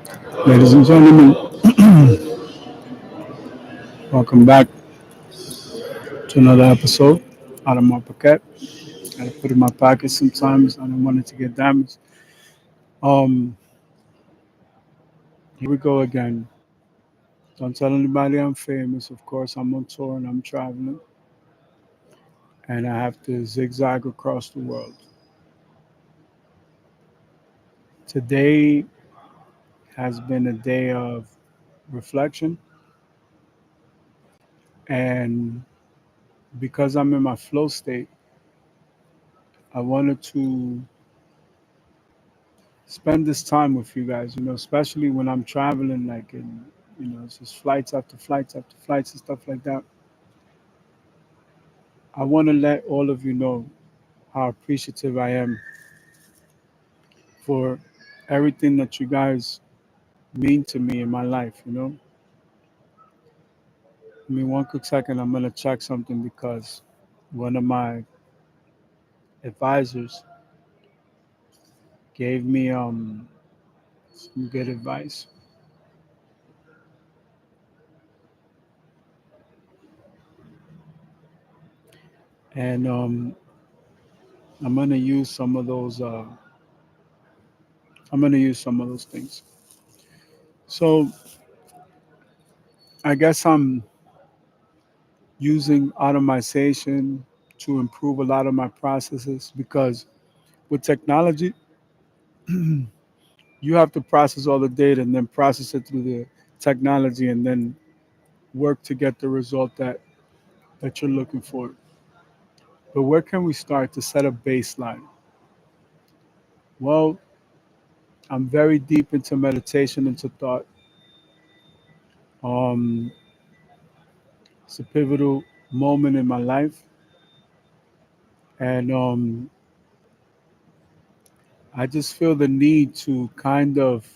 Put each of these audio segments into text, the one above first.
Ladies and gentlemen, welcome back to another episode out of my pocket. Gotta put it in my pocket sometimes. I don't want it to get damaged. Um, Here we go again. Don't tell anybody I'm famous. Of course, I'm on tour and I'm traveling, and I have to zigzag across the world. Today has been a day of reflection, and because I'm in my flow state, I wanted to spend this time with you guys, especially when I'm traveling, like it's just flights after flights after flights and stuff like that. I want to let all of you know how appreciative I am for everything that you guys mean to me in my life. I mean, one quick second, I'm going to check something because one of my advisors gave me some good advice. And I'm going to use some of those. I'm going to use some of those things. So I guess I'm using automation to improve a lot of my processes because with technology, you have to process all the data and then process it through the technology and then work to get the result that you're looking for. But where can we start to set a baseline? Well, I'm very deep into meditation, into thought. Um, it's a pivotal moment in my life, and I just feel the need to kind of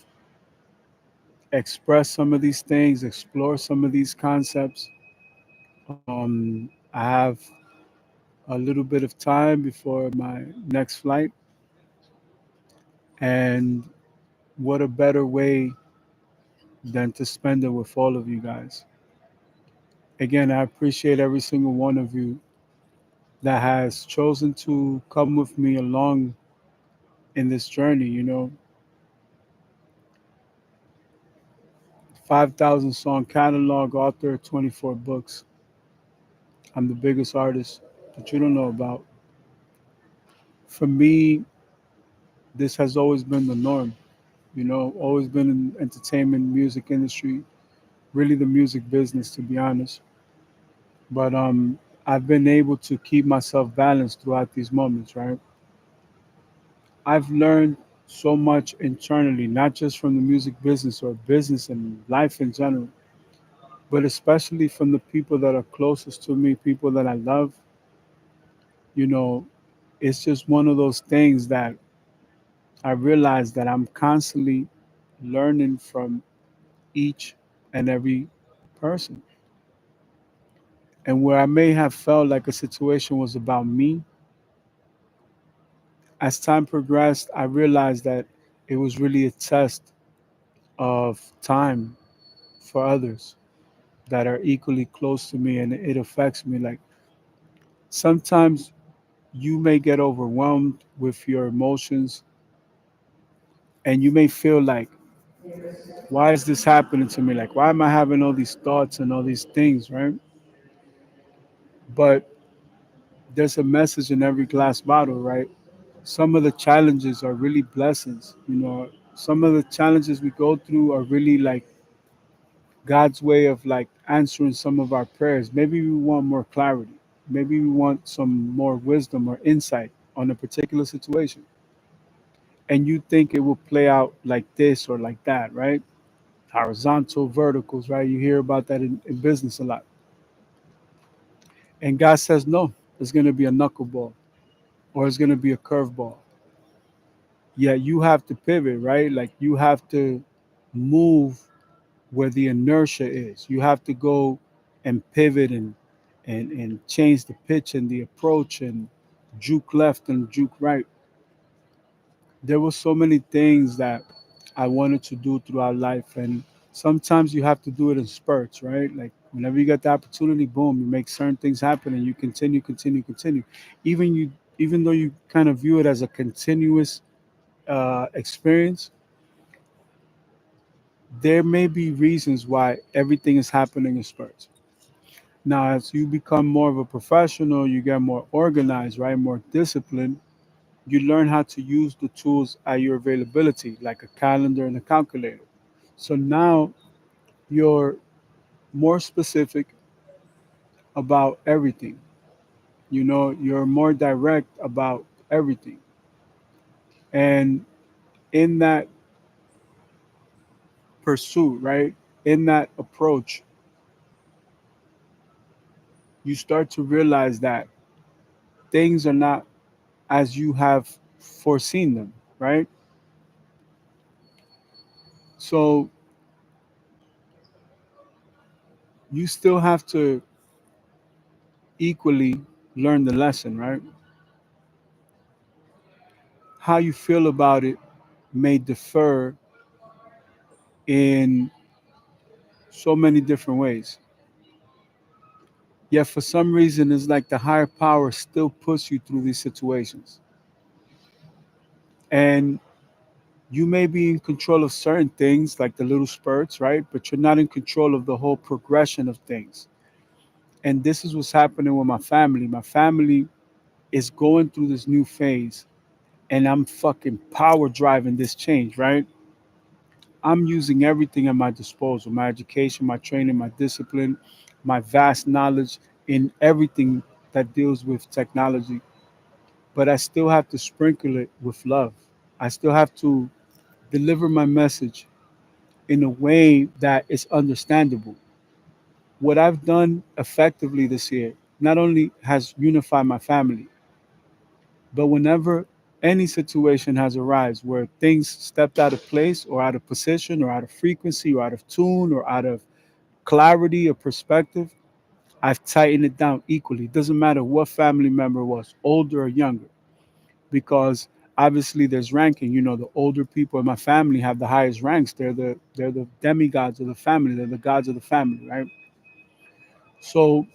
express some of these things, explore some of these concepts. I have a little bit of time before my next flight, and what a better way than to spend it with all of you guys. Again, I appreciate every single one of you that has chosen to come with me along in this journey. 5,000 song catalog, author, 24 books. I'm the biggest artist that you don't know about. For me, this has always been the norm. Always been in entertainment, music industry, really the music business, to be honest. But I've been able to keep myself balanced throughout these moments, right? I've learned so much internally, not just from the music business or business and life in general, but especially from the people that are closest to me, people that I love. You know, it's just one of those things that I realize that I'm constantly learning from each and every person. And where I may have felt like a situation was about me, as time progressed, I realized that it was really a test of time for others that are equally close to me, and it affects me. Like sometimes you may get overwhelmed with your emotions and you may feel like, why is this happening to me? Like, why am I having all these thoughts and all these things, right? But there's a message in every glass bottle, right? Some of the challenges are really blessings. Some of the challenges we go through are really like God's way of like answering some of our prayers. Maybe we want more clarity. Maybe we want some more wisdom or insight on a particular situation. And you think it will play out like this or like that, right? Horizontal, verticals, right? You hear about that in business a lot. And God says, no, it's going to be a knuckleball or it's going to be a curveball. Yeah, you have to pivot, right? Like you have to move where the inertia is. You have to go and pivot and change the pitch and the approach and juke left and juke right. There were so many things that I wanted to do throughout life. And sometimes you have to do it in spurts, right? Like whenever you get the opportunity, boom, you make certain things happen and you continue, continue, continue. Even though you kind of view it as a continuous experience, there may be reasons why everything is happening in spurts. Now, as you become more of a professional, you get more organized, right? More disciplined. You learn how to use the tools at your availability, like a calendar and a calculator. So now you're more specific about everything. You know, you're more direct about everything. And in that pursuit, right? In that approach, you start to realize that things are not as you have foreseen them, right? So you still have to equally learn the lesson, right? How you feel about it may differ in so many different ways. Yet for some reason, it's like the higher power still puts you through these situations. And you may be in control of certain things, like the little spurts, right? But you're not in control of the whole progression of things. And this is what's happening with my family. My family is going through this new phase, and I'm fucking power driving this change, right? I'm using everything at my disposal, my education, my training, my discipline, my vast knowledge in everything that deals with technology. But I still have to sprinkle it with love. I still have to deliver my message in a way that is understandable. What I've done effectively this year not only has unified my family, but whenever any situation has arisen where things stepped out of place or out of position or out of frequency or out of tune or out of clarity or perspective, I've tightened it down equally. It doesn't matter what family member it was, older or younger, because obviously there's ranking. You know, the older people in my family have the highest ranks. They're the demigods of the family. They're the gods of the family, right? So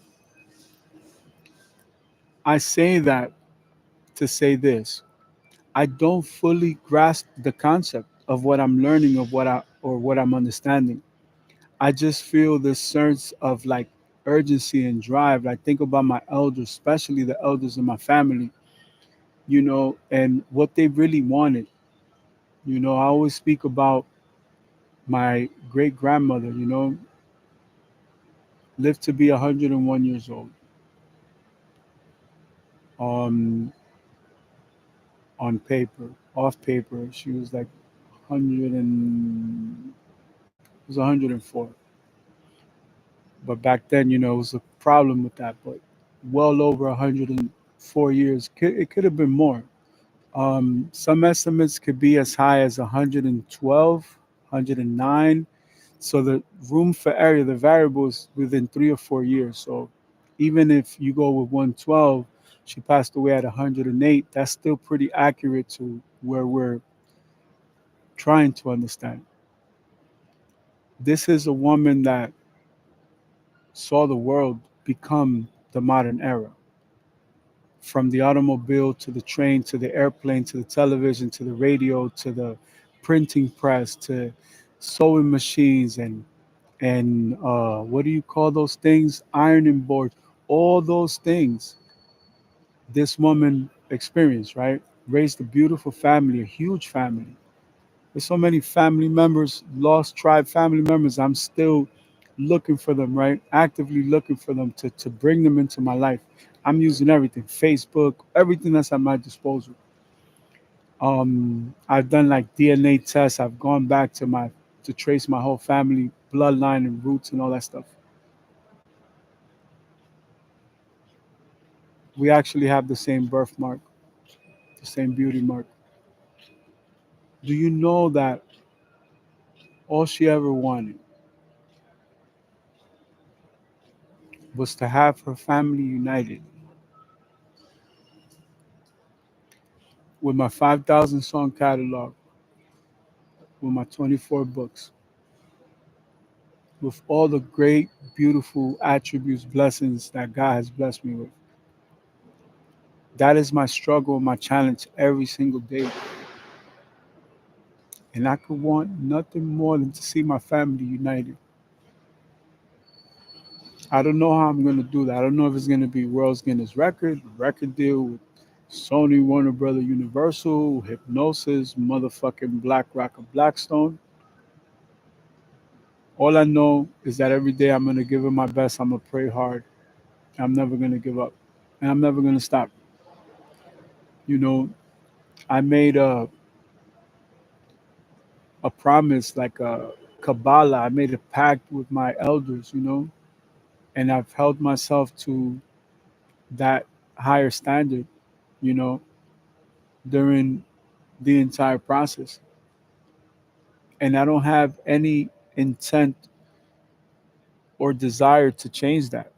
I say that to say this. I don't fully grasp the concept of what I'm learning of what I'm understanding. I just feel this sense of like urgency and drive. I think about my elders, especially the elders in my family, you know, and what they really wanted. You know, I always speak about my great grandmother, you know, lived to be 101 years old. Um, on paper, off paper, she was like 100 and it was 104. But back then, you know, it was a problem with that. But well over 104 years, it could have been more. Some estimates could be as high as 112, 109. So the room for error, the variables within 3 or 4 years. So even if you go with 112, she passed away at 108. That's still pretty accurate to where we're trying to understand. This is a woman that saw the world become the modern era, from the automobile to the train to the airplane to the television to the radio to the printing press to sewing machines and what do you call those things, ironing boards, all those things this woman experienced, right? Raised a beautiful family, a huge family. There's so many family members, lost tribe family members. I'm still looking for them, right? Actively looking for them to bring them into my life. I'm using everything, Facebook, everything that's at my disposal. I've done like DNA tests. I've gone back to trace my whole family bloodline and roots and all that stuff. We actually have the same birthmark, the same beauty mark. Do you know that all she ever wanted was to have her family united? With my 5,000 song catalog, with my 24 books, with all the great, beautiful attributes, blessings that God has blessed me with. That is my struggle, my challenge every single day. And I could want nothing more than to see my family united. I don't know how I'm going to do that. I don't know if it's going to be World's Guinness record deal with Sony, Warner Brother, Universal, Hypnosis, motherfucking BlackRock or Blackstone. All I know is that every day I'm going to give it my best. I'm going to pray hard. I'm never going to give up. And I'm never going to stop. You know, I made a promise, like a Kabbalah. I made a pact with my elders, and I've held myself to that higher standard, you know, during the entire process. And I don't have any intent or desire to change that.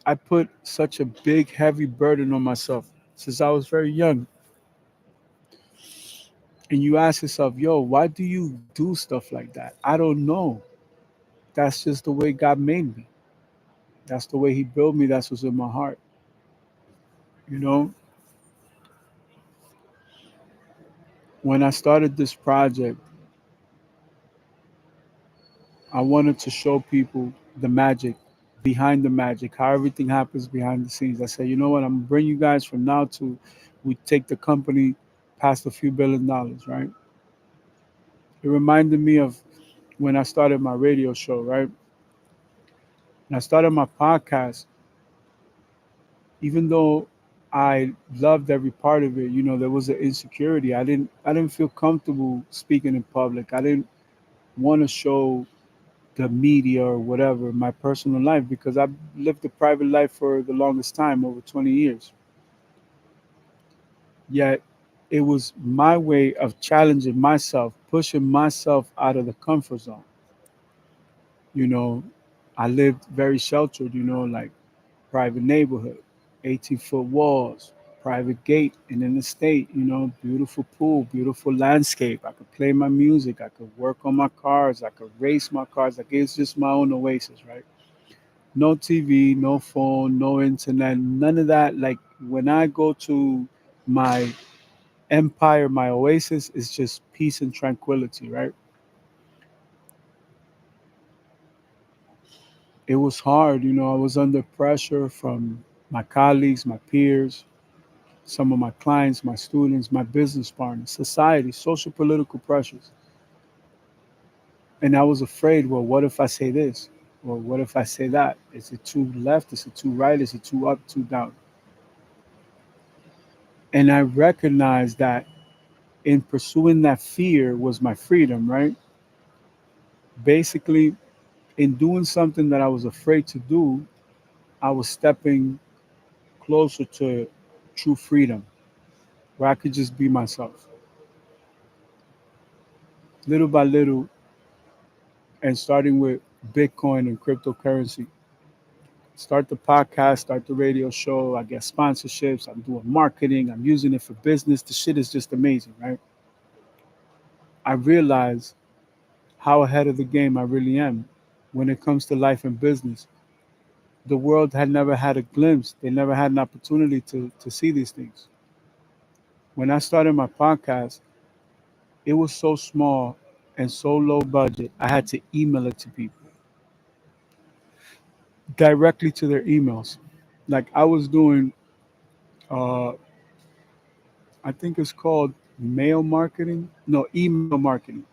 I put such a big, heavy burden on myself since I was very young. And you ask yourself, yo, why do you do stuff like that? I don't know. That's just the way God made me. That's the way He built me. That's what's in my heart. You know, when I started this project, I wanted to show people the magic behind the magic, how everything happens behind the scenes. I said, you know what, I'm gonna bring you guys from now to we take the company past a few $1 billion, right? It reminded me of when I started my radio show, right? And I started my podcast, even though I loved every part of it, there was an insecurity. I didn't feel comfortable speaking in public. I didn't want to show the media or whatever, my personal life, because I've lived a private life for the longest time, over 20 years. Yet it was my way of challenging myself, pushing myself out of the comfort zone. You know, I lived very sheltered, like private neighborhood, 18-foot walls, private gate and in the state, beautiful pool, beautiful landscape. I could play my music, I could work on my cars, I could race my cars. Like it's just my own oasis, right? No TV, no phone, no internet, none of that. Like when I go to my empire, my oasis, is just peace and tranquility, right? It was hard, I was under pressure from my colleagues, my peers, some of my clients, my students, my business partners, society, social political pressures. And I was afraid, well, what if I say this? Or what if I say that? Is it too left? Is it too right? Is it too up, too down? And I recognized that in pursuing that fear was my freedom, right? Basically, in doing something that I was afraid to do, I was stepping closer to true freedom, where I could just be myself. Little by little, and starting with Bitcoin and cryptocurrency. Start the podcast, start the radio show. I get sponsorships. I'm doing marketing. I'm using it for business. The shit is just amazing, right? I realize how ahead of the game I really am when it comes to life and business. The world had never had a glimpse. They never had an opportunity to see these things. When I started my podcast, it was so small and so low budget. I had to email it to people directly to their emails. Like I was doing, uh, I think it's called mail marketing. No, email marketing.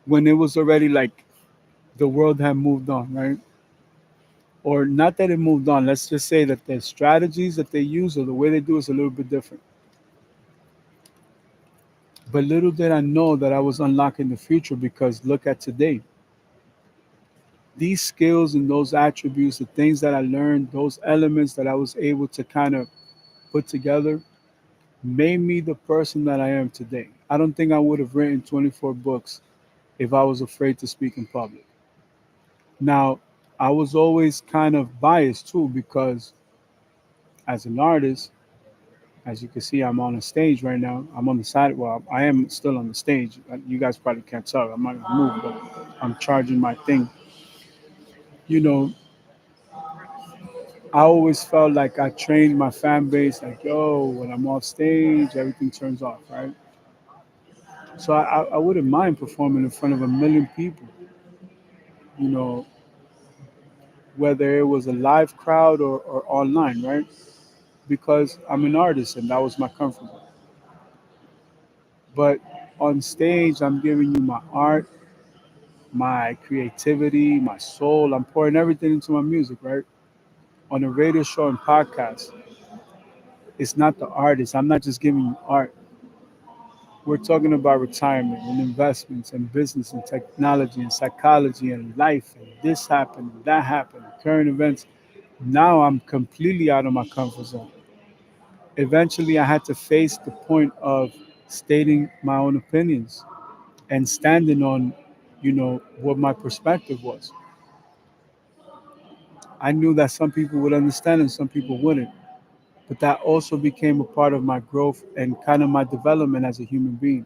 When it was already like the world had moved on, right? Or not that it moved on. Let's just say that the strategies that they use or the way they do is a little bit different. But little did I know that I was unlocking the future because look at today. These skills and those attributes, the things that I learned, those elements that I was able to kind of put together, made me the person that I am today. I don't think I would have written 24 books if I was afraid to speak in public. Now, I was always kind of biased too because as an artist, As you can see, I'm on a stage right now. I'm on the side. Well, I am still on the stage. You guys probably can't tell. I'm not gonna move, but I'm charging my thing. You know, I always felt like I trained my fan base, like, yo, when I'm off stage, everything turns off, right? So I wouldn't mind performing in front of a million people, you know, whether it was a live crowd or online, right? Because I'm an artist and that was my comfort zone. But on stage, I'm giving you my art, my creativity, my soul. I'm pouring everything into my music, right? On a radio show and podcast, it's not the artist. I'm not just giving you art. We're talking about retirement and investments and business and technology and psychology and life and this happened, and that happened, current events. Now I'm completely out of my comfort zone. Eventually, I had to face the point of stating my own opinions and standing on, what my perspective was. I knew that some people would understand and some people wouldn't, but that also became a part of my growth and kind of my development as a human being.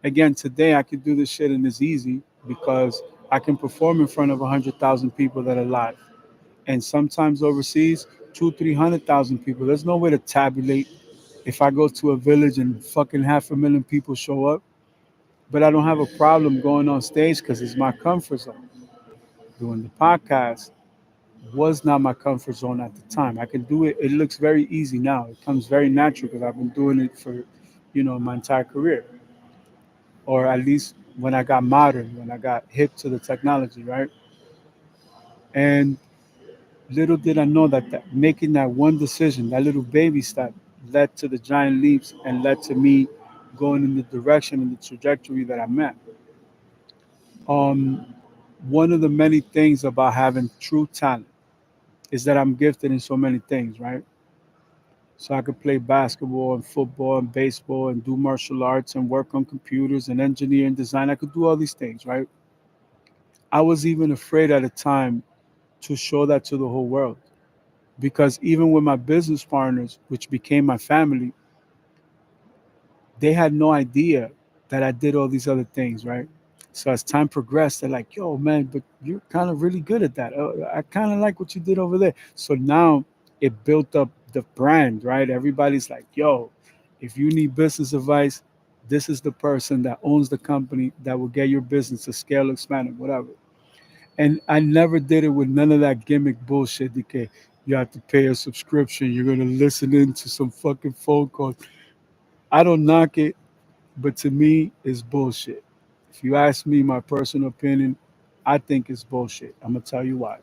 Again, today I could do this shit and it's easy because I can perform in front of 100,000 people that are live. And sometimes overseas, two, 300,000 people. There's no way to tabulate if I go to a village and fucking 500,000 people show up. But I don't have a problem going on stage because it's my comfort zone. Doing the podcast was not my comfort zone at the time. I can do it. It looks very easy now. It comes very natural because I've been doing it for, my entire career, or at least when I got modern, when I got hip to the technology, right? And little did I know that making that one decision, that little baby step, led to the giant leaps and led to me going in the direction and the trajectory that I'm at. Um, One of the many things about having true talent is that I'm gifted in so many things, right? So I could play basketball and football and baseball and do martial arts and work on computers and engineer and design. I could do all these things, right? I was even afraid at the time to show that to the whole world because even with my business partners, which became my family, they had no idea that I did all these other things, right? So as time progressed, they're like, "Yo, man, but you're kind of really good at that. I kind of like what you did over there." So now it built up the brand, right? Everybody's like, "Yo, if you need business advice, this is the person that owns the company that will get your business to scale, expand, and whatever." And I never did it with none of that gimmick bullshit. Okay, you have to pay a subscription. You're gonna listen in to some fucking phone calls. I don't knock it, but to me, it's bullshit. If you ask me my personal opinion, I think it's bullshit. I'm gonna tell you why.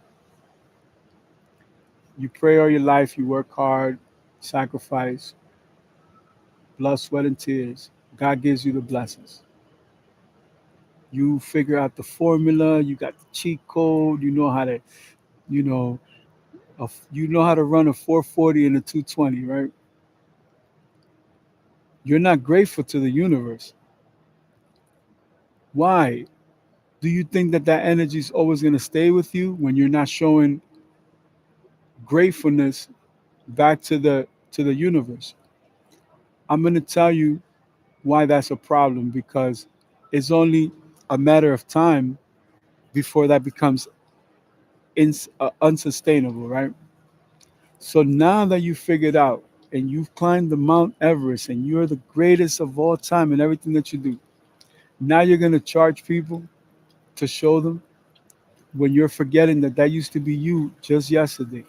You pray all your life, you work hard, sacrifice, blood, sweat, and tears. God gives you the blessings. You figure out the formula. You got the cheat code. You know how to, you know, you know how to run a 440 and a 220, right? You're not grateful to the universe. Why? Do you think that that energy is always going to stay with you when you're not showing gratefulness back to the universe? I'm going to tell you why that's a problem because it's only a matter of time before that becomes unsustainable, right? So now that you figured out and you've climbed the Mount Everest and you're the greatest of all time in everything that you do, now you're going to charge people to show them when you're forgetting that that used to be you just yesterday.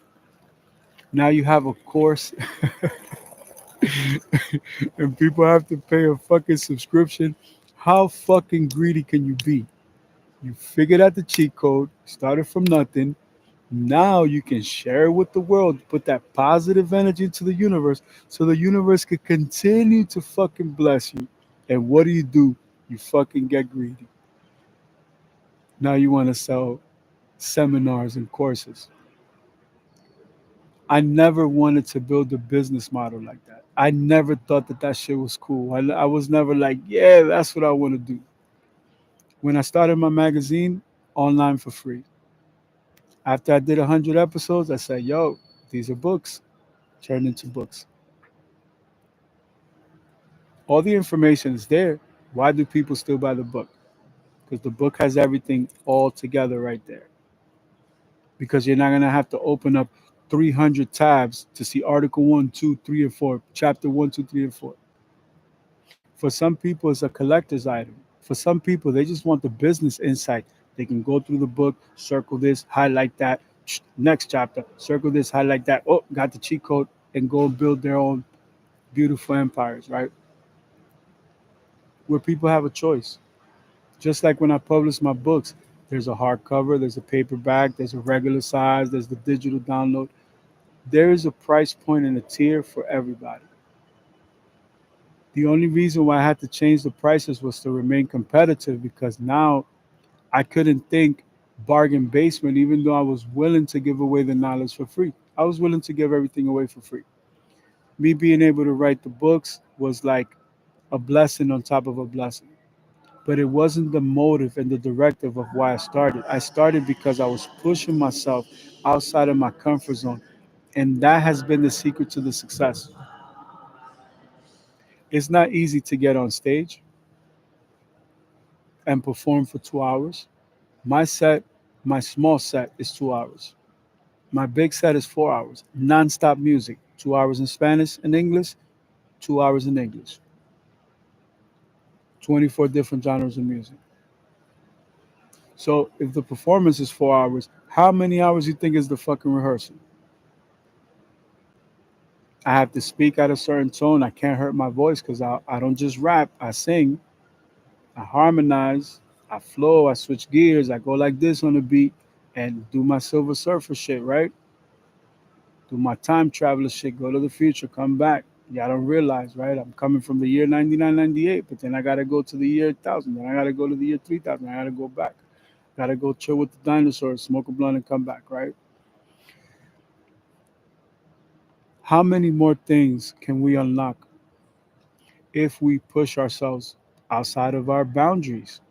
Now you have a course and people have to pay a fucking subscription. How fucking greedy can you be? You figured out the cheat code, started from nothing. Now you can share it with the world, put that positive energy into the universe so the universe could continue to fucking bless you. And what do? You fucking get greedy. Now you want to sell seminars and courses. I never wanted to build a business model like that. I never thought that that shit was cool. I was never like, yeah, that's what I want to do. When I started my magazine, online for free. After I did 100 episodes, I said, yo, these are books, turned into books. All the information is there. Why do people still buy the book? Because the book has everything all together right there. Because you're not gonna have to open up 300 tabs to see article one, two, three, and four, chapter one, two, three, and four. For some people, it's a collector's item. For some people, they just want the business insight. They can go through the book, circle this, highlight that, next chapter, circle this, highlight that. Oh, got the cheat code, and go build their own beautiful empires, right? Where people have a choice. Just like when I publish my books, there's a hardcover, there's a paperback, there's a regular size, there's the digital download. There is a price point and a tier for everybody. The only reason why I had to change the prices was to remain competitive because now I couldn't think bargain basement, even though I was willing to give away the knowledge for free. I was willing to give everything away for free. Me being able to write the books was like a blessing on top of a blessing. But it wasn't the motive and the directive of why I started. I started because I was pushing myself outside of my comfort zone. And that has been the secret to the success. It's not easy to get on stage and perform for 2 hours. My set, my small set is 2 hours. My big set is 4 hours. Non-stop music. 2 hours in Spanish and English, 2 hours in English. 24 different genres of music. So if the performance is 4 hours, how many hours you think is the fucking rehearsal? I have to speak at a certain tone. I can't hurt my voice because I don't just rap. I sing, I harmonize, I flow, I switch gears, I go like this on the beat and do my Silver Surfer shit, right? Do my time traveler shit, go to the future, come back. Y'all don't realize, right? I'm coming from the year 99, 98, but then I gotta go to the year 1000, then I gotta go to the year 3000, I gotta go back. Gotta go chill with the dinosaurs, smoke a blunt, and come back, right? How many more things can we unlock if we push ourselves outside of our boundaries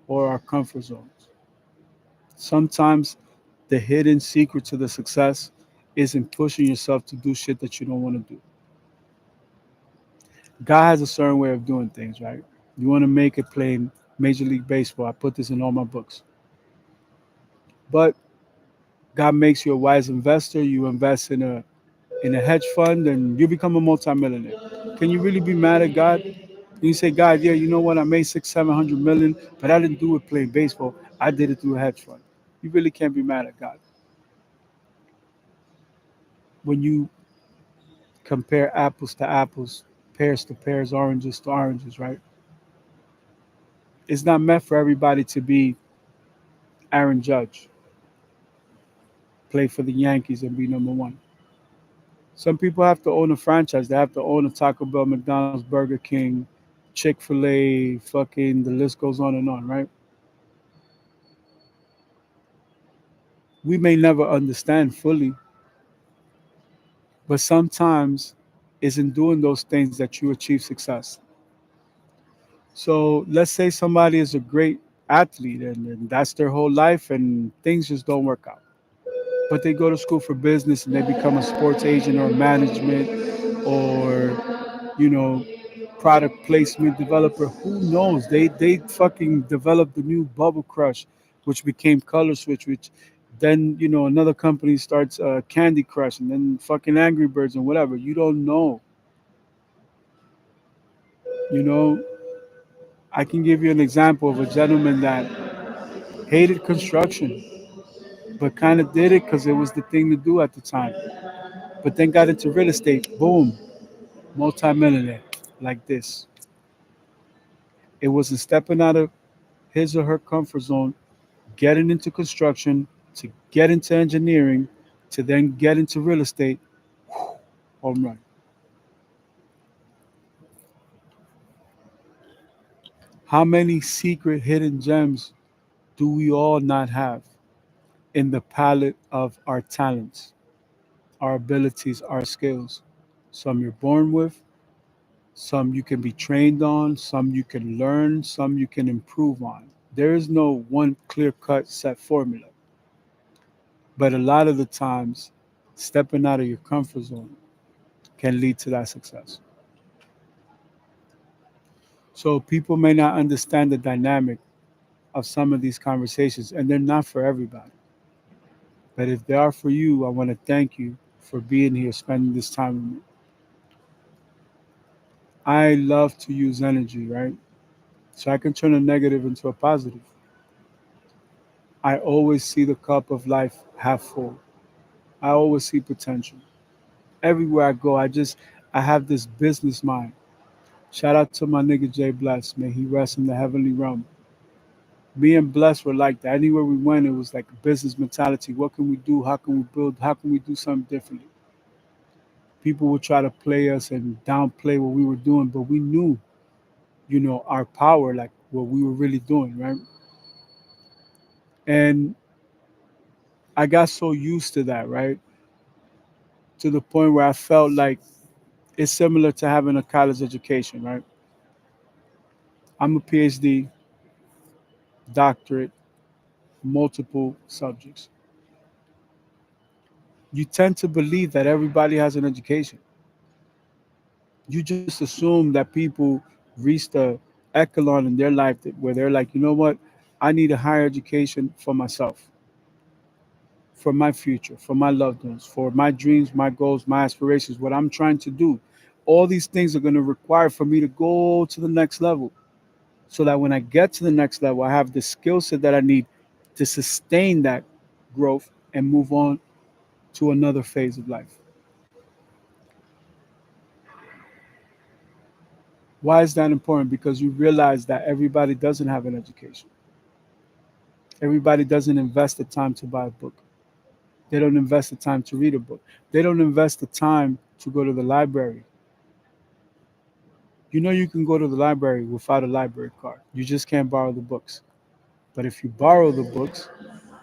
or our comfort zones? Sometimes the hidden secret to the success isn't pushing yourself to do shit that you don't want to do. God has a certain way of doing things, right? You want to make it play in Major League Baseball. I put this in all my books. But God makes you a wise investor. You invest in a hedge fund and you become a multimillionaire. Can you really be mad at God? You say, God, yeah, you know what? I made 700 million, but I didn't do it playing baseball. I did it through a hedge fund. You really can't be mad at God. When you compare apples to apples, pears to pears, oranges to oranges, right? It's not meant for everybody to be Aaron Judge, play for the Yankees and be number one. Some people have to own a franchise. They have to own a Taco Bell, McDonald's, Burger King, Chick fil A, fucking the list goes on, right? We may never understand fully, but sometimes it's in doing those things that you achieve success. So let's say somebody is a great athlete and that's their whole life and things just don't work out. But they go to school for business and they become a sports agent or management or, you know, product placement developer. Who knows? They fucking developed the new Bubble Crush, which became Color Switch, which then, another company starts Candy Crush and then fucking Angry Birds and whatever. You don't know. You know, I can give you an example of a gentleman that hated construction, but kind of did it because it was the thing to do at the time. But then got into real estate. Boom, multimillionaire like this. It wasn't stepping out of his or her comfort zone, getting into construction, to get into engineering, to then get into real estate. Home run. How many secret hidden gems do we all not have in the palette of our talents, our abilities, our skills? Some you're born with, some you can be trained on, some you can learn, some you can improve on. There is no one clear cut set formula. But a lot of the times, stepping out of your comfort zone can lead to that success. So people may not understand the dynamic of some of these conversations, and they're not for everybody. But if they are for you, I want to thank you for being here, spending this time with me. I love to use energy, right? So I can turn a negative into a positive. I always see the cup of life half full. I always see potential. Everywhere I go, I have this business mind. Shout out to my nigga Jay Bless. May he rest in the heavenly realm. Me and Bless were like that. Anywhere we went, it was like a business mentality. What can we do? How can we build? How can we do something differently? People would try to play us and downplay what we were doing, but we knew, our power, like what we were really doing, right? And I got so used to that, right? To the point where I felt like it's similar to having a college education, right? I'm a PhD, doctorate, multiple subjects. You tend to believe that everybody has an education. You just assume that people reach the echelon in their life where they're like, you know what? I need a higher education for myself, for my future, for my loved ones, for my dreams, my goals, my aspirations, what I'm trying to do. All these things are going to require for me to go to the next level so that when I get to the next level, I have the skill set that I need to sustain that growth and move on to another phase of life. Why is that important? Because you realize that everybody doesn't have an education. Everybody doesn't invest the time to buy a book. They don't invest the time to read a book. They don't invest the time to go to the library. You know you can go to the library without a library card. You just can't borrow the books. But if you borrow the books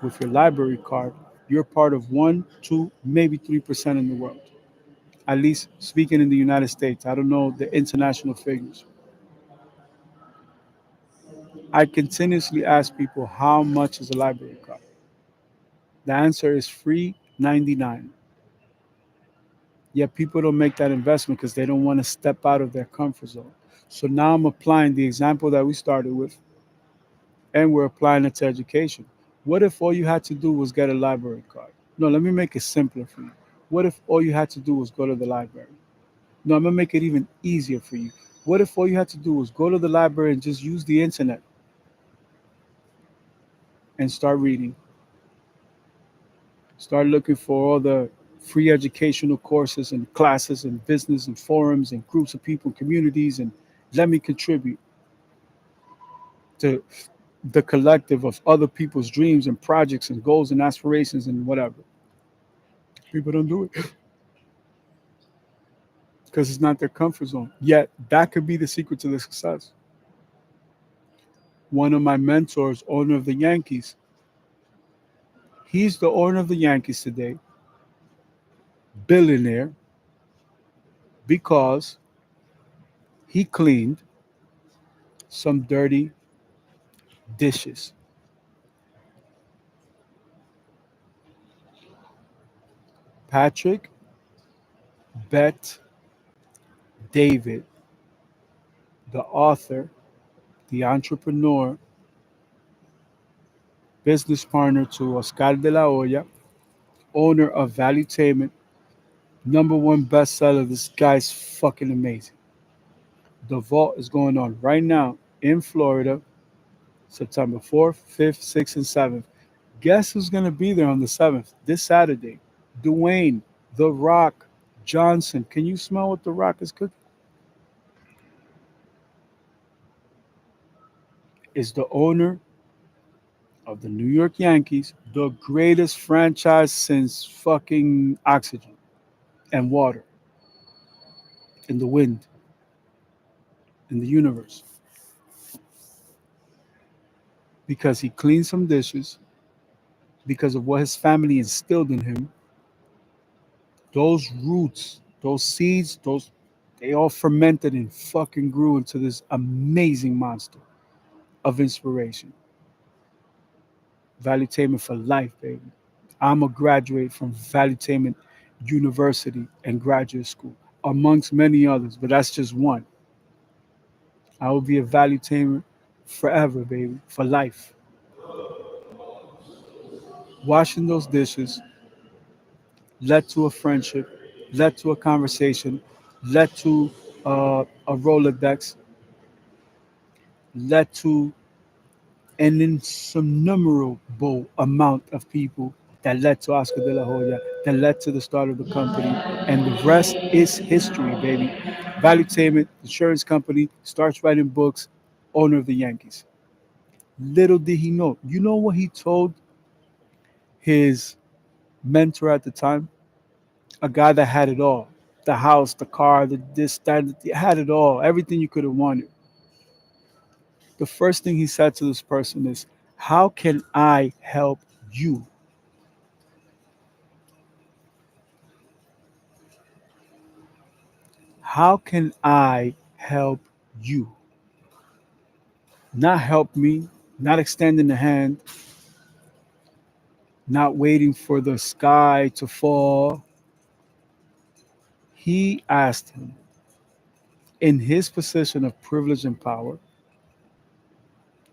with your library card, you're part of 1, 2, maybe 3% in the world. At least speaking in the United States. I don't know the international figures. I continuously ask people how much is a library card. The answer is free 99. Yet people don't make that investment because they don't want to step out of their comfort zone. So now I'm applying the example that we started with, and we're applying it to education. What if all you had to do was get a library card? No, let me make it simpler for you. What if all you had to do was go to the library? No, I'm gonna make it even easier for you. What if all you had to do was go to the library and just use the internet and start reading? Start looking for all the free educational courses and classes and business and forums and groups of people and communities, and let me contribute to the collective of other people's dreams and projects and goals and aspirations and whatever. People don't do it because it's not their comfort zone. Yet that could be the secret to the success. One of my mentors, owner of the Yankees, he's the owner of the Yankees today, billionaire, because he cleaned some dirty dishes. Patrick Bet David, the author, the entrepreneur, business partner to Oscar de la Hoya, owner of Valuetainment, number one bestseller. This guy's fucking amazing. The vault is going on right now in Florida, September 4th, 5th, 6th, and 7th. Guess who's going to be there on the 7th? This Saturday. Dwayne, The Rock Johnson. Can you smell what The Rock is cooking? Is the owner of the New York Yankees, the greatest franchise since fucking oxygen and water and the wind in the universe. Because he cleaned some dishes, because of what his family instilled in him, those roots, those seeds, they all fermented and fucking grew into this amazing monster of inspiration. Valuetainment for life, baby. I'm a graduate from Valuetainment University and graduate school, amongst many others, but that's just one. I will be a valuetainer forever, baby, for life. Washing those dishes led to a friendship, led to a conversation, led to a Rolodex, led to an innumerable amount of people that led to Oscar de la Hoya, that led to the start of the company, and the rest is history, baby. Valuetainment, insurance company, starts writing books, owner of the Yankees. Little did he know. You know what he told his mentor at the time? A guy that had it all: the house, the car, the this, that, had it all, everything you could have wanted. The first thing he said to this person is, how can I help you? How can I help you? Not help me, not extending the hand, not waiting for the sky to fall. He asked him, in his position of privilege and power,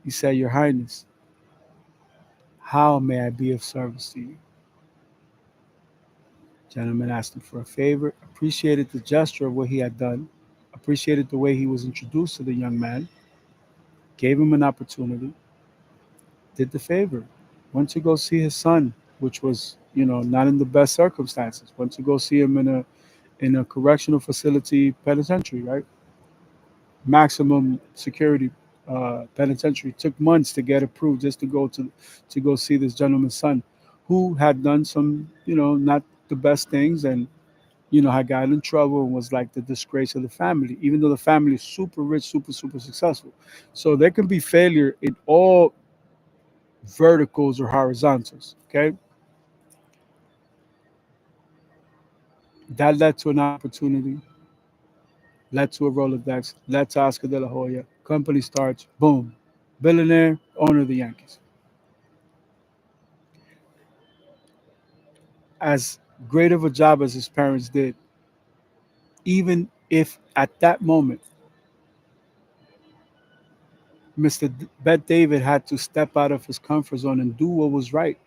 he said, Your Highness, how may I be of service to you? Gentleman asked him for a favor, appreciated the gesture of what he had done, appreciated the way he was introduced to the young man, gave him an opportunity, did the favor, went to go see his son, which was, not in the best circumstances, went to go see him in a correctional facility penitentiary, right? Maximum security penitentiary. Took months to get approved just to go see this gentleman's son, who had done some, not the best things, and had gotten in trouble and was like the disgrace of the family, even though the family is super rich, super, super successful. So there can be failure in all verticals or horizontals. Okay. That led to an opportunity, led to a Rolodex, led to Oscar de la Hoya. Company starts, boom. Billionaire, owner of the Yankees. As great of a job as his parents did, even if at that moment Mr. Bet David had to step out of his comfort zone and do what was right,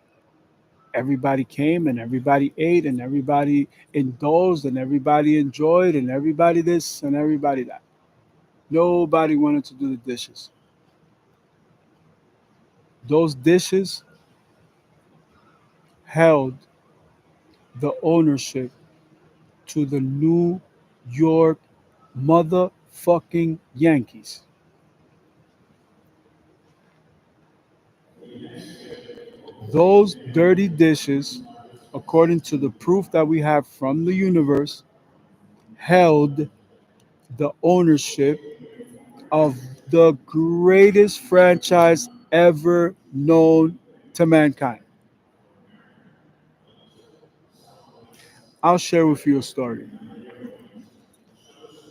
everybody came and everybody ate and everybody indulged and everybody enjoyed and everybody this and everybody that. Nobody wanted to do the dishes. Those dishes held the ownership to the New York motherfucking Yankees. Those dirty dishes, according to the proof that we have from the universe, held the ownership of the greatest franchise ever known to mankind. I'll share with you a story.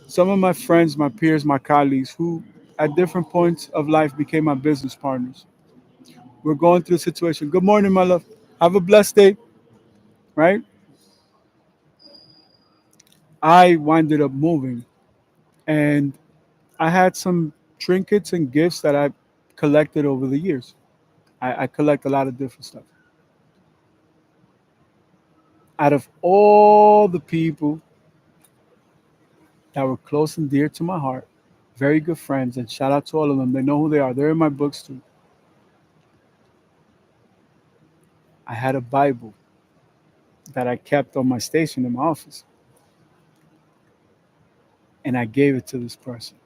Some of my friends, my peers, my colleagues, who at different points of life became my business partners, we're going through a situation. Good morning, my love. Have a blessed day, right? I winded up moving, and I had some trinkets and gifts that I collected over the years. I collect a lot of different stuff. Out of all the people that were close and dear to my heart, very good friends, and shout out to all of them. They know who they are. They're in my books too. I had a Bible that I kept on my station in my office, and I gave it to this person.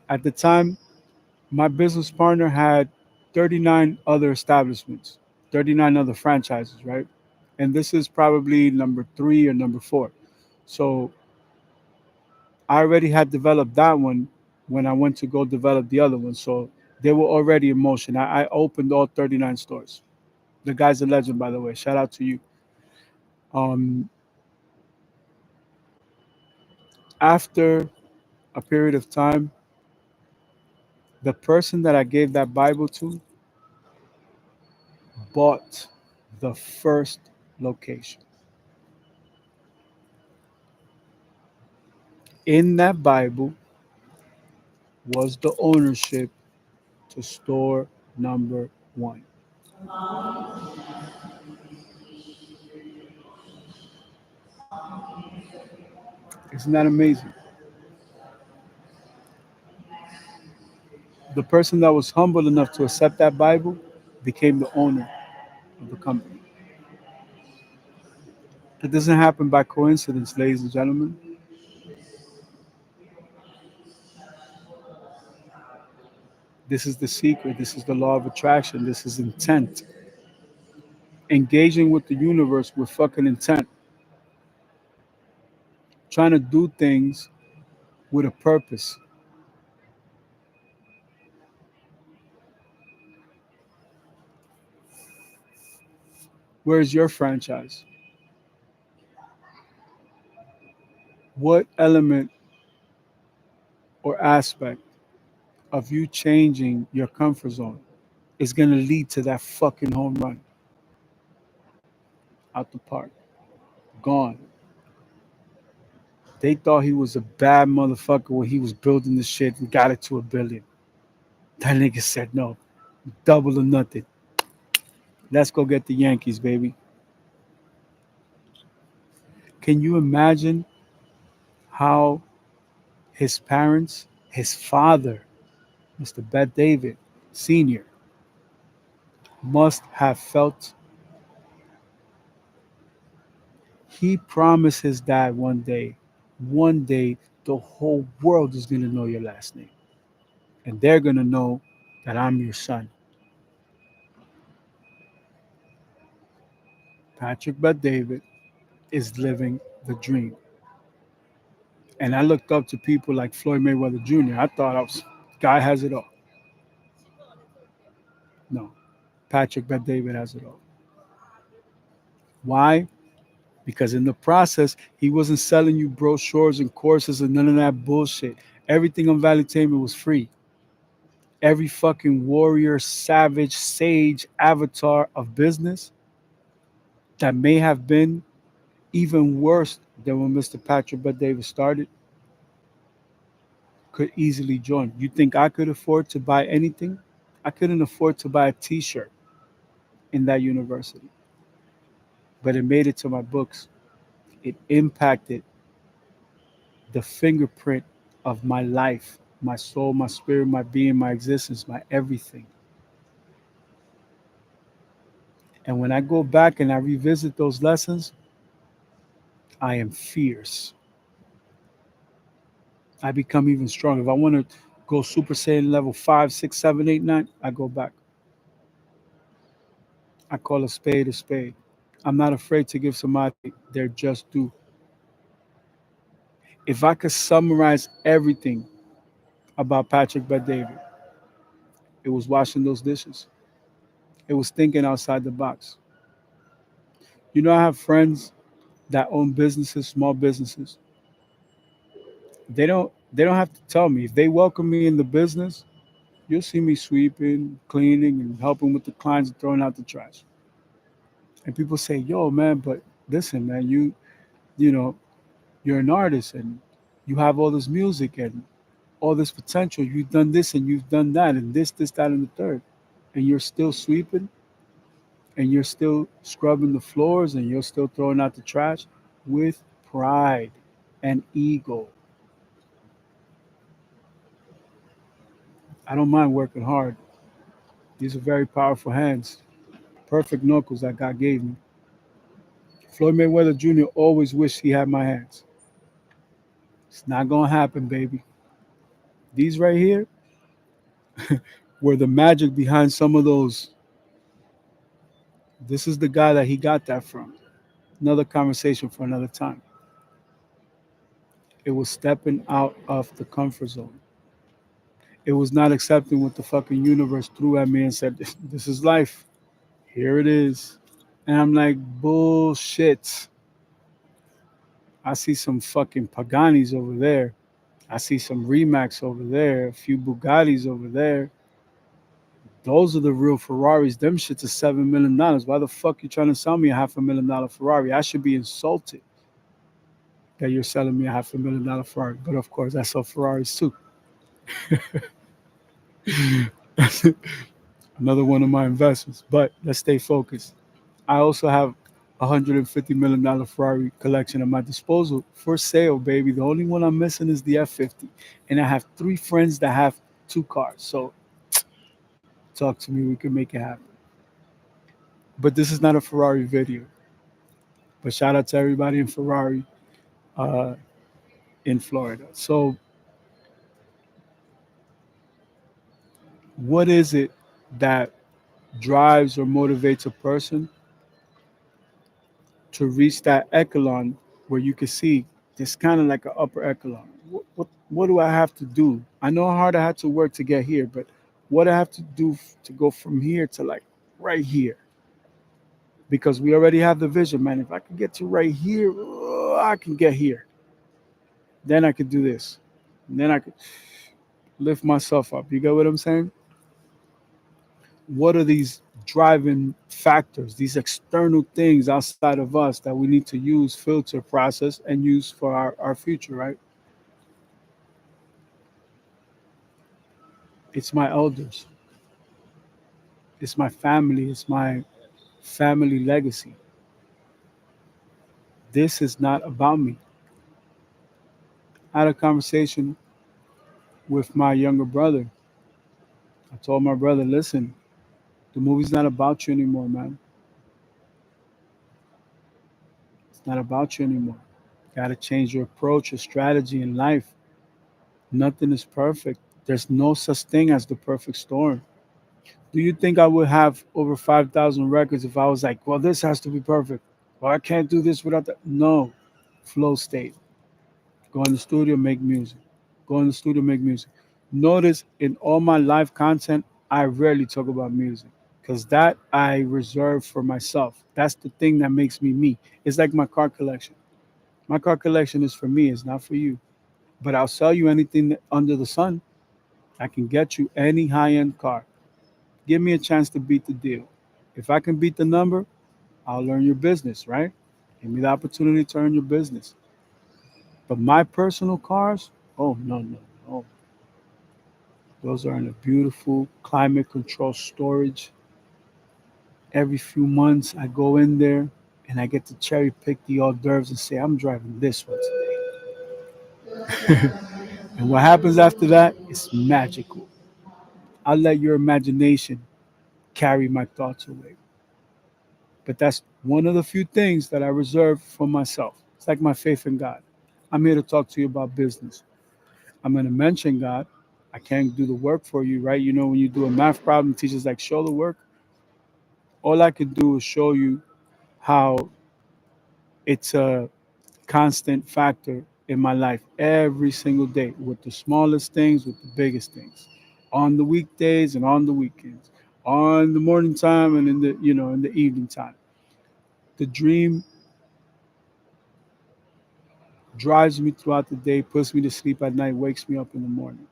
At the time, my business partner had 39 other establishments, 39 other franchises, right? And this is probably number three or number four. So I already had developed that one when I went to go develop the other one. So they were already in motion. I opened all 39 stores. The guy's a legend, by the way. Shout out to you. Um, After a period of time, the person that I gave that Bible to bought the first location. In that Bible, was the ownership to store number one. Isn't that amazing? The person that was humble enough to accept that Bible became the owner of the company. It doesn't happen by coincidence, ladies and gentlemen. This is the secret. This is the law of attraction. This is intent. Engaging with the universe with fucking intent. Trying to do things with a purpose. Where's your franchise? What element or aspect of you changing your comfort zone is going to lead to that fucking home run out the park? Gone. They thought he was a bad motherfucker when he was building the shit and got it to 1 billion. That nigga said no, double or nothing. Let's go get the Yankees, baby. Can you imagine how his parents, his father, Mr. Bet David Sr., must have felt? He promised his dad one day, the whole world is going to know your last name. And they're going to know that I'm your son. Patrick Bet David is living the dream. And I looked up to people like Floyd Mayweather Jr. I thought guy has it all. No, Patrick Bet David has it all. Why? Because in the process, he wasn't selling you brochures and courses and none of that bullshit. Everything on Valuetainment was free. Every fucking warrior, savage, sage avatar of business that may have been even worse than when Mr. Patrick Bet David started could easily join. You think I could afford to buy anything? I couldn't afford to buy a t-shirt in that university. But it made it to my books. It impacted the fingerprint of my life, my soul, my spirit, my being, my existence, my everything. And when I go back and I revisit those lessons, I am fierce. I become even stronger. If I want to go Super Saiyan level 5, 6, 7, 8, 9, I go back. I call a spade a spade. I'm not afraid to give somebody their just due. If I could summarize everything about Patrick Bet David, it was washing those dishes. It was thinking outside the box. You know, I have friends that own businesses, small businesses. They don't have to tell me. If they welcome me in the business, you'll see me sweeping, cleaning, and helping with the clients and throwing out the trash. And people say, "Yo, man, but listen, man, you know, you're an artist and you have all this music and all this potential. You've done this and you've done that and this, that, and the third, and you're still sweeping and you're still scrubbing the floors and you're still throwing out the trash with pride and ego. I don't mind working hard. These are very powerful hands, perfect knuckles that God gave me. Floyd Mayweather Jr. always wished he had my hands. It's not gonna happen, baby. These right here were the magic behind some of those. This is the guy that he got that from. Another conversation for another time. It was stepping out of the comfort zone. It was not accepting what the fucking universe threw at me and said, "This is life. Here it is." And I'm like, bullshit. I see some fucking Paganis over there. I see some Remax over there, a few Bugattis over there. Those are the real Ferraris. Them shits are $7 million. Why the fuck you trying to sell me a $500,000 Ferrari? I should be insulted that you're selling me a $500,000 Ferrari. But of course, I sell Ferraris too. Another one of my investments. But let's stay focused. I also have $150 million Ferrari collection at my disposal for sale, baby. The only one I'm missing is the F50, and I have three friends that have two cars. So talk to me, we can make it happen. But this is not a Ferrari video. But shout out to everybody in Ferrari uh, in Florida. So, what is it that drives or motivates a person to reach that echelon where you can see this kind of like an upper echelon? What do I have to do? I know how hard I had to work to get here, but what I have to do to go from here to like right here? Because we already have the vision, man. If I can get to right here, I can get here. Then I could do this. And then I could lift myself up. You get what I'm saying? What are these driving factors, these external things outside of us that we need to use, filter, process, and use for our future, right? It's my elders, it's my family, it's my family legacy. This is not about me. I had a conversation with my younger brother. I told my brother, listen, the movie's not about you anymore, man. It's not about you anymore. You gotta change your approach, your strategy in life. Nothing is perfect. There's no such thing as the perfect storm. Do you think I would have over 5,000 records if I was like, well, this has to be perfect? Well, I can't do this without that. No. Flow state. Go in the studio, make music. Go in the studio, make music. Notice in all my live content, I rarely talk about music because that I reserve for myself. That's the thing that makes me me. It's like my car collection. My car collection is for me, it's not for you. But I'll sell you anything under the sun. I can get you any high end car. Give me a chance to beat the deal. If I can beat the number, I'll learn your business, right? Give me the opportunity to earn your business. But my personal cars, oh, no, no, no. Those are in a beautiful climate control storage. Every few months, I go in there and I get to cherry pick the hors d'oeuvres and say, I'm driving this one today. And what happens after that is magical. I'll let your imagination carry my thoughts away. But that's one of the few things that I reserve for myself. It's like my faith in God. I'm here to talk to you about business. I'm going to mention God. I can't do the work for you, right? You know, when you do a math problem, teachers like, show the work. All I can do is show you how it's a constant factor in my life every single day, with the smallest things, with the biggest things, on the weekdays and on the weekends, on the morning time and in the in the evening time. The dream drives me throughout the day, puts me to sleep at night, wakes me up in the morning.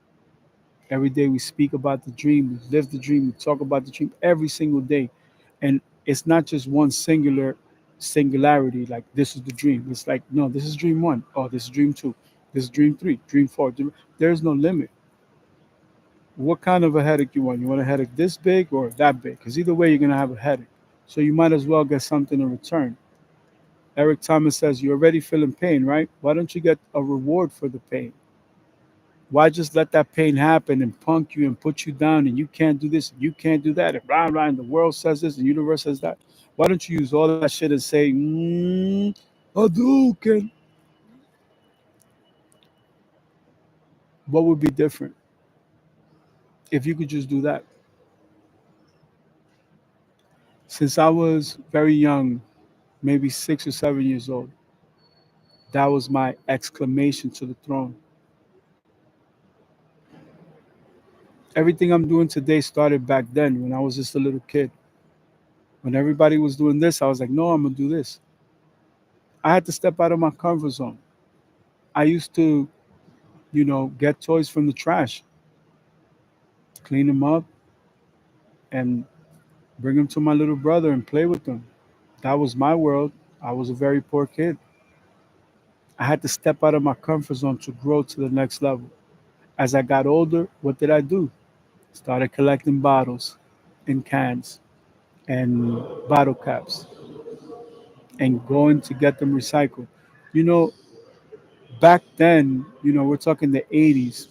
Every day we speak about the dream, we live the dream, we talk about the dream every single day. And it's not just one singularity, like this is the dream. It's like, no, this is dream one. Oh, this is dream two. This is dream three, dream four. There's no limit. What kind of a headache you want? You want a headache this big or that big? Because either way, you're going to have a headache. So you might as well get something in return. Eric Thomas says, you're already feeling pain, right? Why don't you get a reward for the pain? Why just let that pain happen and punk you and put you down and you can't do this and you can't do that and blah blah and the world says this and the universe says that? Why don't you use all that shit and say, Hadouken? What would be different if you could just do that? Since I was very young, maybe 6 or 7 years old, that was my exclamation to the throne. Everything I'm doing today started back then when I was just a little kid. When everybody was doing this, I was like, no, I'm gonna do this. I had to step out of my comfort zone. I used to, get toys from the trash, clean them up, and bring them to my little brother and play with them. That was my world. I was a very poor kid. I had to step out of my comfort zone to grow to the next level. As I got older, what did I do? Started collecting bottles and cans and bottle caps and going to get them recycled. You know, back then, we're talking the 80s,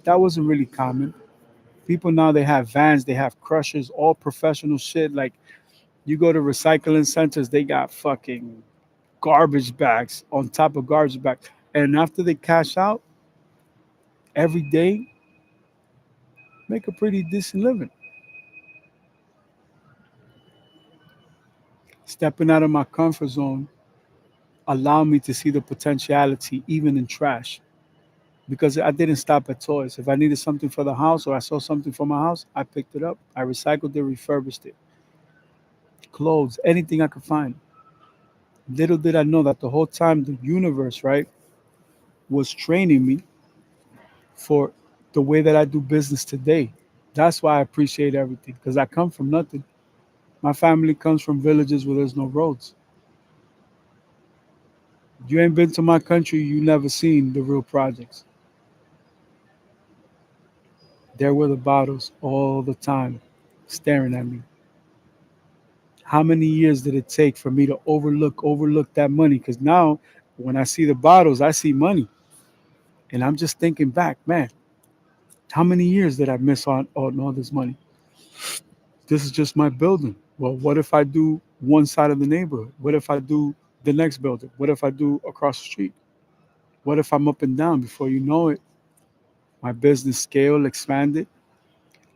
that wasn't really common. People now, they have vans, they have crushers, all professional shit. Like, you go to recycling centers, they got fucking garbage bags on top of garbage bags. And after they cash out, every day, make a pretty decent living. Stepping out of my comfort zone allowed me to see the potentiality even in trash, because I didn't stop at toys. If I needed something for the house or I saw something for my house, I picked it up. I recycled it, refurbished it. Clothes, anything I could find. Little did I know that the whole time the universe, right, was training me for the way that I do business today. That's why I appreciate everything, because I come from nothing. My family comes from villages where there's no roads. You ain't been to my country, you never seen the real projects. There were the bottles all the time staring at me. How many years did it take for me to overlook that money? Because now when I see the bottles, I see money. And I'm just thinking back, man, how many years did I miss on all this money? This is just my building. Well, what if I do one side of the neighborhood? What if I do the next building? What if I do across the street? What if I'm up and down? Before you know it, my business scale expanded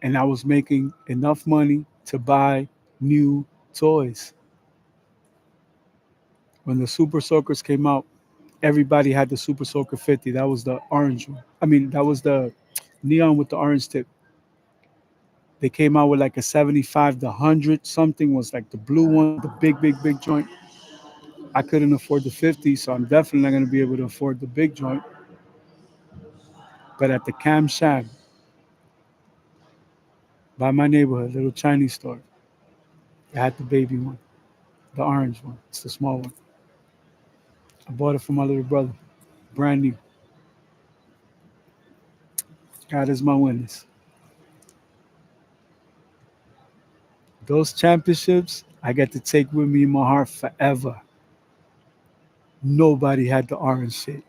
and I was making enough money to buy new toys. When the Super Soakers came out, everybody had the Super Soaker 50. That was the orange one. I mean, that was the neon with the orange tip. They came out with like a 75, the 100 something was like the blue one, the big joint. I couldn't afford the 50, so I'm definitely not going to be able to afford the big joint. But at the Cam Sham by my neighborhood, little Chinese store, I had the baby one, the orange one. It's the small one. I bought it for my little brother, brand new. God is my witness. Those championships, I get to take with me in my heart forever. Nobody had the orange shit.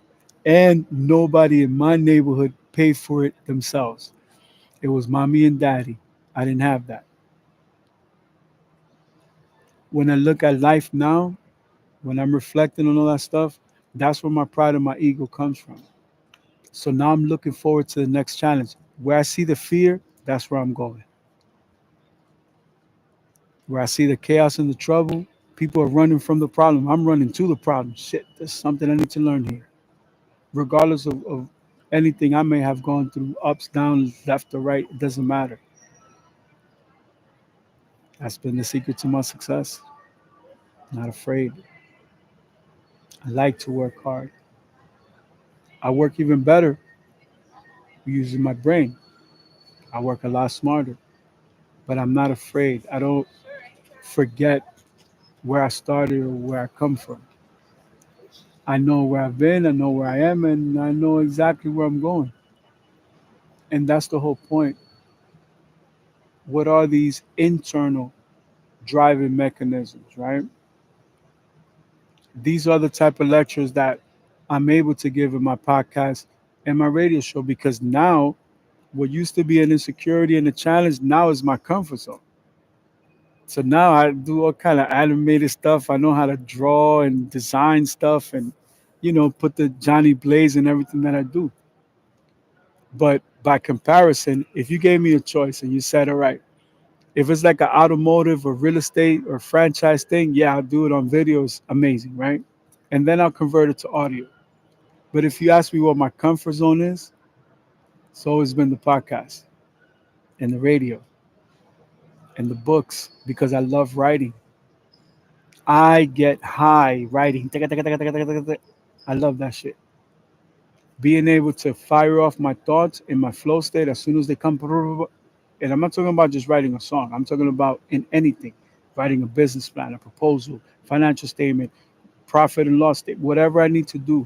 And nobody in my neighborhood paid for it themselves. It was mommy and daddy. I didn't have that. When I look at life now, when I'm reflecting on all that stuff, that's where my pride and my ego comes from. So now I'm looking forward to the next challenge. Where I see the fear, that's where I'm going. Where I see the chaos and the trouble, people are running from the problem. I'm running to the problem. Shit, there's something I need to learn here. Regardless of anything I may have gone through, ups, downs, left or right, it doesn't matter. That's been the secret to my success. Not afraid. I like to work hard. I work even better using my brain. I work a lot smarter, but I'm not afraid. I don't forget where I started or where I come from. I know where I've been, I know where I am, and I know exactly where I'm going. And that's the whole point. What are these internal driving mechanisms, right? These are the type of lectures that I'm able to give in my podcast and my radio show, because now what used to be an insecurity and a challenge now is my comfort zone. So now I do all kind of animated stuff. I know how to draw and design stuff and put the Johnny Blaze and everything that I do. But by comparison, if you gave me a choice and you said, all right, if it's like an automotive or real estate or franchise thing, yeah, I'll do it on videos. Amazing, right? And then I'll convert it to audio. But if you ask me what my comfort zone is, it's always been the podcast and the radio and the books, because I love writing. I get high writing. I love that shit. Being able to fire off my thoughts in my flow state as soon as they come. And I'm not talking about just writing a song. I'm talking about in anything, writing a business plan, a proposal, financial statement, profit and loss statement, whatever I need to do.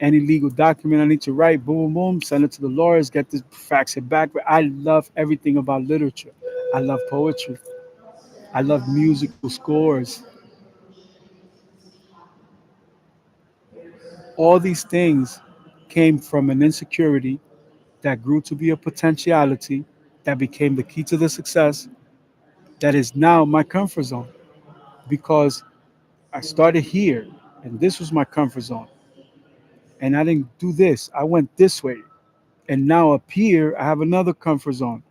Any legal document I need to write, boom, boom, send it to the lawyers, get this, fax it back. I love everything about literature. I love poetry. I love musical scores. All these things came from an insecurity that grew to be a potentiality that became the key to the success that is now my comfort zone because I started here and this was my comfort zone. And I didn't do this, I went this way. And now up here, I have another comfort zone.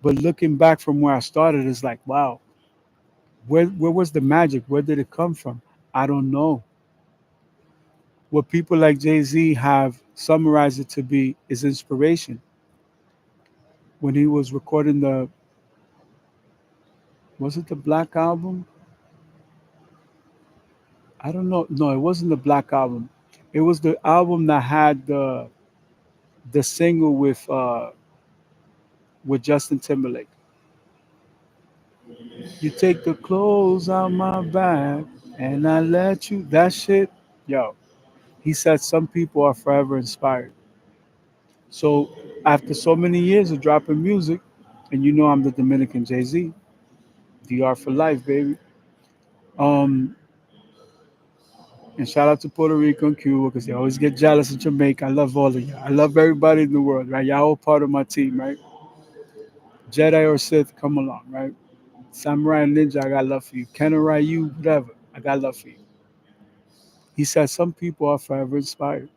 But looking back from where I started, it's like, wow, where was the magic? Where did it come from? I don't know. What people like Jay Z have summarized it to be is inspiration. When he was recording was it the Black Album? I don't know. No, it wasn't the Black Album. It was the album that had the single with Justin Timberlake. You take the clothes out my bag and I let you. That shit, yo. He said some people are forever inspired. So after so many years of dropping music, and you know I'm the Dominican Jay Z, DR for life, baby. Um, and shout out to Puerto Rico and Cuba because they always get jealous of Jamaica. I love all of you. I love everybody in the world, right? Y'all all part of my team, right? Jedi or Sith, come along, right? Samurai and Ninja, I got love for you. Ken or Ryu, whatever, I got love for you. He said some people are forever inspired,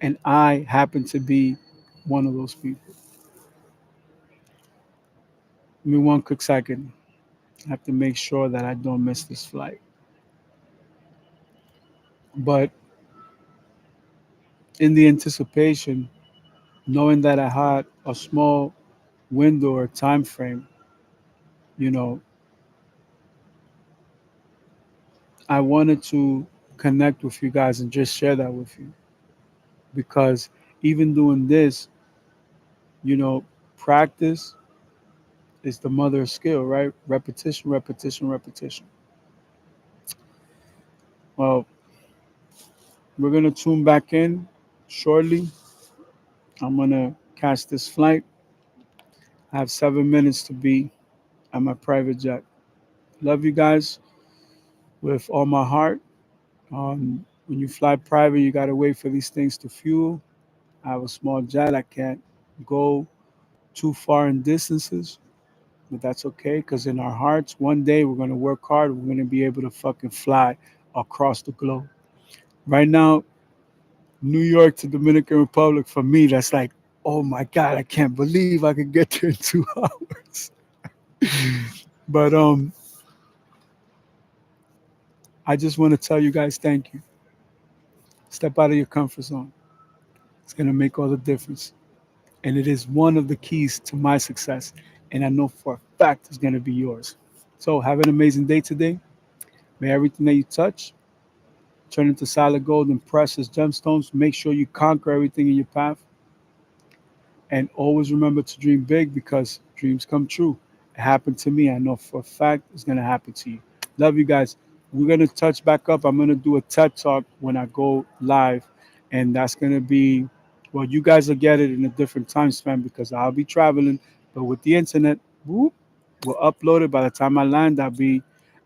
and I happen to be one of those people. Give me one quick second. I have to make sure that I don't miss this flight. But in the anticipation, knowing that I had a small window or time frame, you know, I wanted to connect with you guys and just share that with you because even doing this, you know, practice is the mother of skill, right? Repetition, repetition, repetition. Well, we're gonna tune back in shortly. I'm gonna catch this flight. I have 7 minutes to be at my private jet. Love you guys with all my heart. When you fly private, you gotta wait for these things to fuel. I have a small jet. I can't go too far in distances, but that's okay because in our hearts, one day we're gonna work hard. We're gonna be able to fucking fly across the globe. Right now, New York to Dominican Republic for me, that's like, oh my God, I can't believe I could get there in 2 hours. But I just want to tell you guys thank you. Step out of your comfort zone. It's gonna make all the difference. And it is one of the keys to my success. And I know for a fact it's gonna be yours. So have an amazing day today. May everything that you touch turn into solid gold and precious gemstones. Make sure you conquer everything in your path. And always remember to dream big because dreams come true. It happened to me. I know for a fact it's going to happen to you. Love you guys. We're going to touch back up. I'm going to do a TED talk when I go live. And that's going to be, well, you guys will get it in a different time span because I'll be traveling. But with the internet, whoop, we'll upload it. By the time I land, I'll be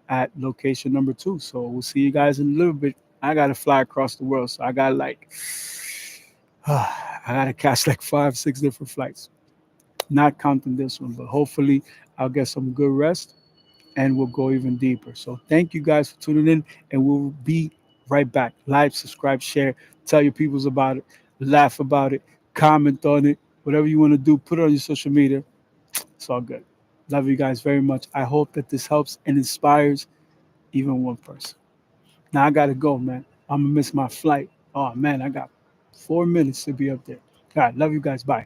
at location number 2. So we'll see you guys in a little bit. I got to fly across the world. So I got like I gotta catch like 5, 6 different flights, not counting this one. But hopefully, I'll get some good rest and we'll go even deeper. So, thank you guys for tuning in, and we'll be right back. Like, subscribe, share, tell your peoples about it, laugh about it, comment on it, whatever you want to do, put it on your social media. It's all good. Love you guys very much. I hope that this helps and inspires even one person. Now, I gotta go, man. I'm gonna miss my flight. Oh, man, I got 4 minutes to be up there. All right, love you guys. Bye.